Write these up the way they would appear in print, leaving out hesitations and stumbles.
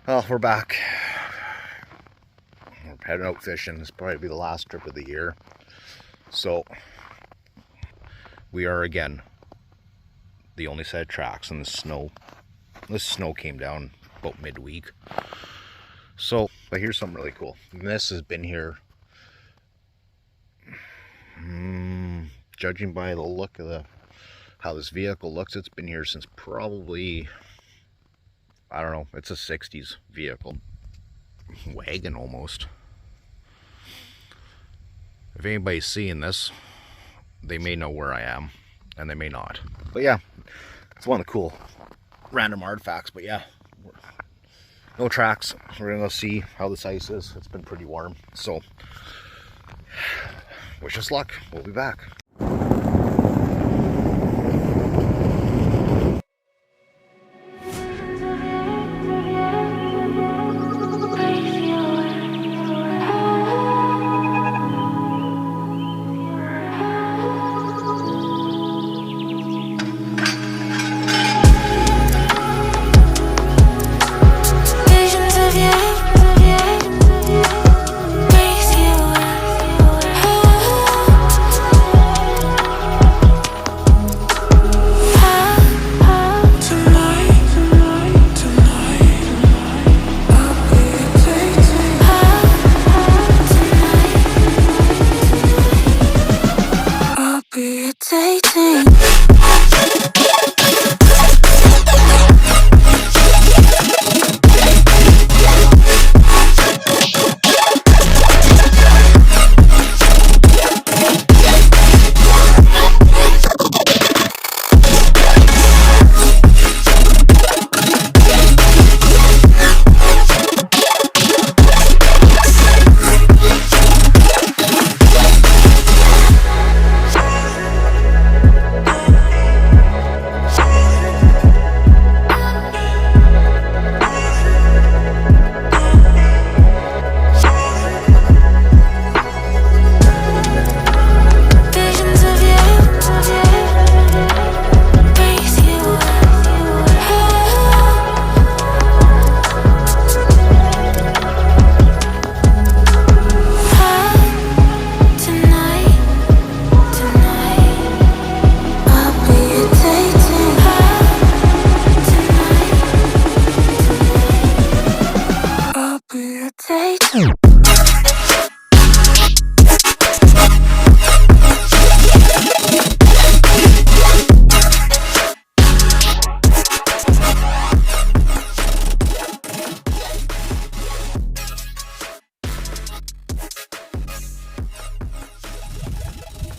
Well, we're back. We're heading out fishing. This will probably be the last trip of the year. So, we are again the only set of tracks in the snow. This snow came down about midweek. So, but here's something really cool. And this has been here, judging by the look of how this vehicle looks, it's been here since probably, I don't know, it's a 60s vehicle. Wagon almost. If anybody's seeing this, they may know where I am, and they may not. But yeah, it's one of the cool random artifacts. But yeah, no tracks. We're gonna go see how this ice is. It's been pretty warm, so wish us luck. We'll be back.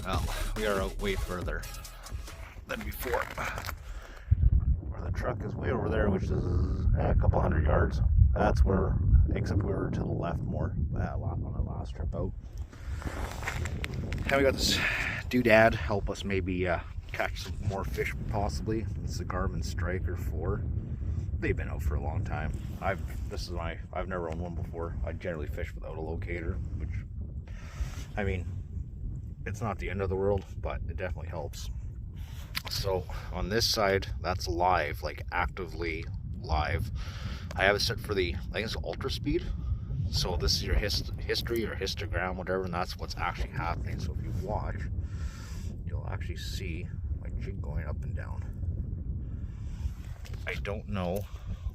Well, we are out way further than before. Where the truck is way over there, which is a couple hundred yards. That's where, except we were to the left more on the last trip out. And we got this doodad help us maybe catch some more fish possibly. It's the Garmin Striker 4. They've been out for a long time. I've never owned one before. I generally fish without a locator, which, I mean, it's not the end of the world, but it definitely helps. So on this side, that's live, like actively live. I have it set for the, I think it's ultra speed. So this is your history or histogram, whatever, and that's what's actually happening. So if you watch, you'll actually see my jig going up and down. I don't know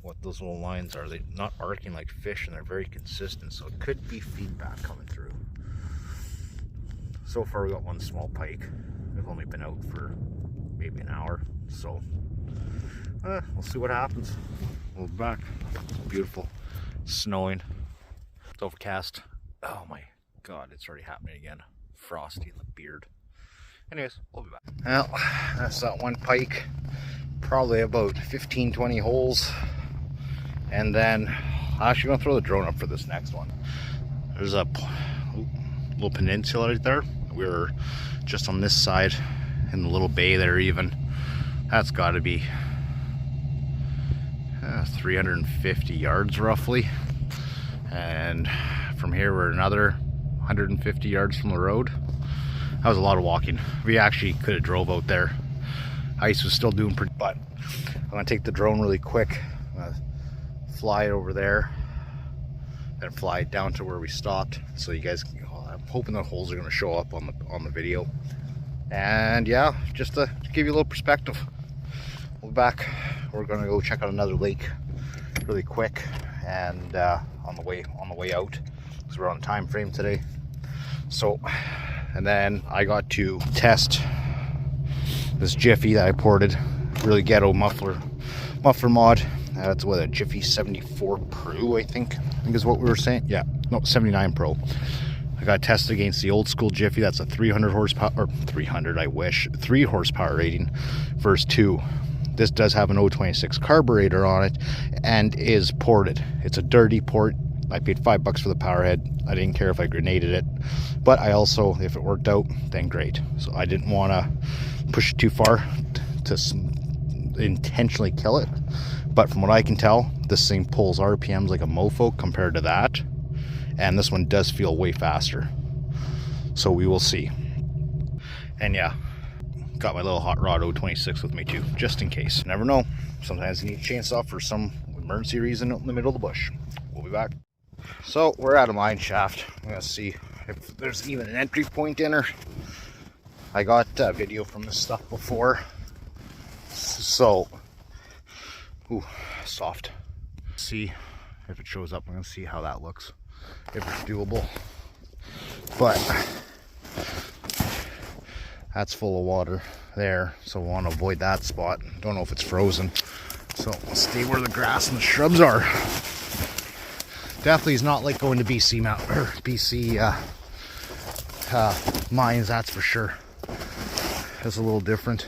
what those little lines are. They're not arcing like fish, and they're very consistent, so it could be feedback coming through. So far we got one small pike. We've only been out for maybe an hour, so we'll see what happens. We'll be back. It's beautiful. It's snowing. It's overcast. Oh my god, it's already happening again. Frosty in the beard. Anyways, we'll be back. Well, that's that one pike. Probably about 15-20 holes. And then I'm actually gonna throw the drone up for this next one. There's a little peninsula right there. We're just on this side in the little bay there even. That's got to be 350 yards roughly. And from here we're another 150 yards from the road. That was a lot of walking. We actually could have drove out there. Ice was still doing pretty, but I'm gonna take the drone really quick. fly over there, then fly down to where we stopped. So you guys, I'm hoping the holes are going to show up on the video. And yeah, just to give you a little perspective. We'll be back. We're going to go check out another lake really quick, and on the way out, because we're on a time frame today. So, and then I got to test this Jiffy that I ported, really ghetto muffler mod. That's what, a Jiffy 74 Pro, I think is what we were saying. Yeah, no, 79 Pro. I got tested against the old school Jiffy. That's a 300 horsepower, or 300, I wish, 3 horsepower rating versus 2. This does have an 026 carburetor on it and is ported. It's a dirty port. I paid $5 for the power head. I didn't care if I grenaded it, but I also, if it worked out, then great. So I didn't want to push it too far to intentionally kill it. But from what I can tell, this thing pulls RPMs like a mofo compared to that. And this one does feel way faster. So we will see. And yeah, got my little hot rod 026 with me too, just in case. Never know. Sometimes you need a chainsaw for some emergency reason out in the middle of the bush. We'll be back. So we're at a mine shaft. I'm gonna see if there's even an entry point in her. I got video from this stuff before. So, ooh, soft. See if it shows up. I'm gonna see how that looks, if it's doable. But that's full of water there, so we want to avoid that spot. Don't know if it's frozen, so we'll stay where the grass and the shrubs are. Definitely is not like going to BC mines, that's for sure. It's a little different.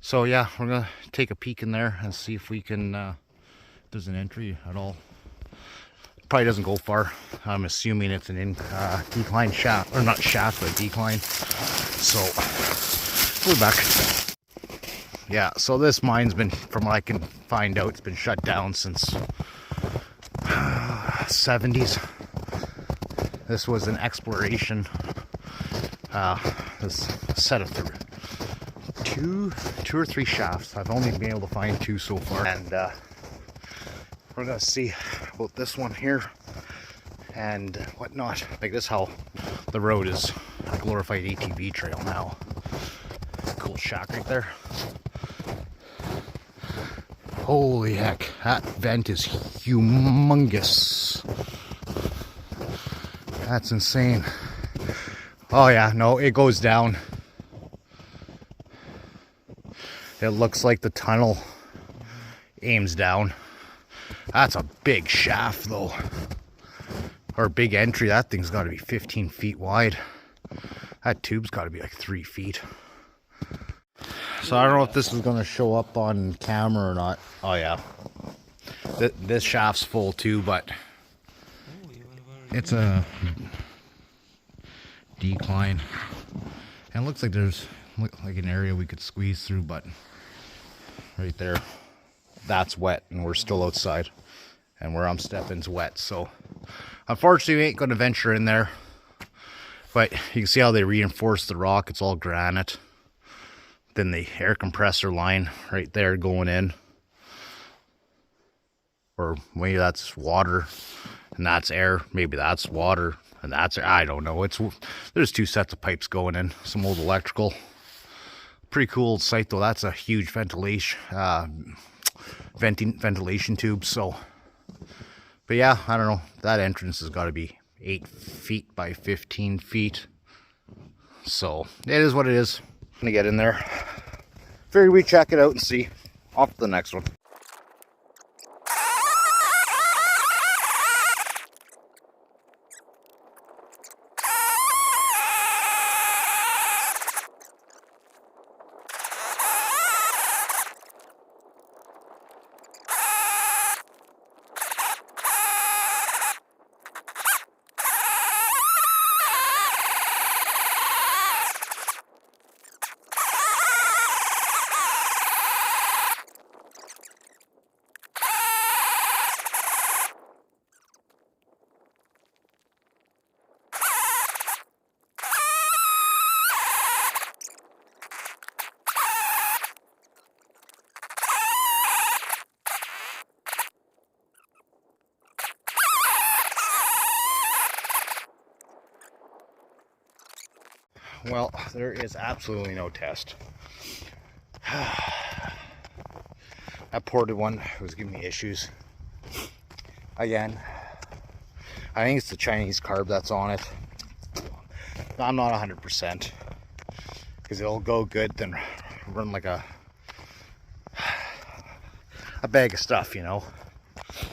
So yeah, we're gonna take a peek in there and see if we can, if there's an entry at all. Probably doesn't go far. I'm assuming it's an decline shaft, or not shaft, but decline. So we're back. Yeah, so this mine's been, from what I can find out, it's been shut down since 70s. This was an exploration. This set of two or three shafts. I've only been able to find 2 so far, and we're gonna see about this one here and whatnot. Like this, how the road is a glorified ATV trail now. Cool shack right there. Holy heck, that vent is humongous. That's insane. Oh yeah, no, it goes down. It looks like the tunnel aims down. That's a big shaft though, or big entry. That thing's got to be 15 feet wide. That tube's got to be like 3 feet. So I don't know if this is going to show up on camera or not. Oh yeah, this shaft's full too, but it's a decline, and it looks like there's like an area we could squeeze through, but right there, that's wet, and we're still outside, and where I'm stepping's wet. So unfortunately we ain't going to venture in there, but you can see how they reinforce the rock. It's all granite. Then the air compressor line right there going in, or maybe that's water and that's air, maybe that's water and that's air. I don't know. There's 2 sets of pipes going in, some old electrical. Pretty cool site though. That's a huge ventilation ventilation tube. So, but yeah, I don't know, that entrance has got to be 8 feet by 15 feet, so it is what it is. I'm gonna get in there, figure we check it out and see. Off to the next one. Well, there is absolutely no test. That ported one was giving me issues. Again, I think it's the Chinese carb that's on it. I'm not 100% because it'll go good, then run like a bag of stuff, you know.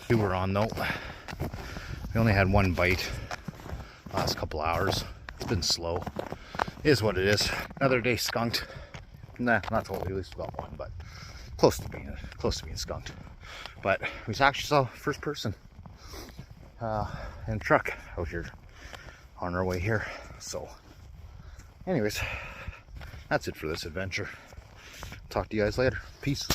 We were on though. We only had one bite last couple hours. It's been slow. It is what it is. Another day skunked. Nah, not totally. At least we got one, but close to being skunked. But we actually saw first person in a truck out here on our way here. So, anyways, that's it for this adventure. Talk to you guys later. Peace.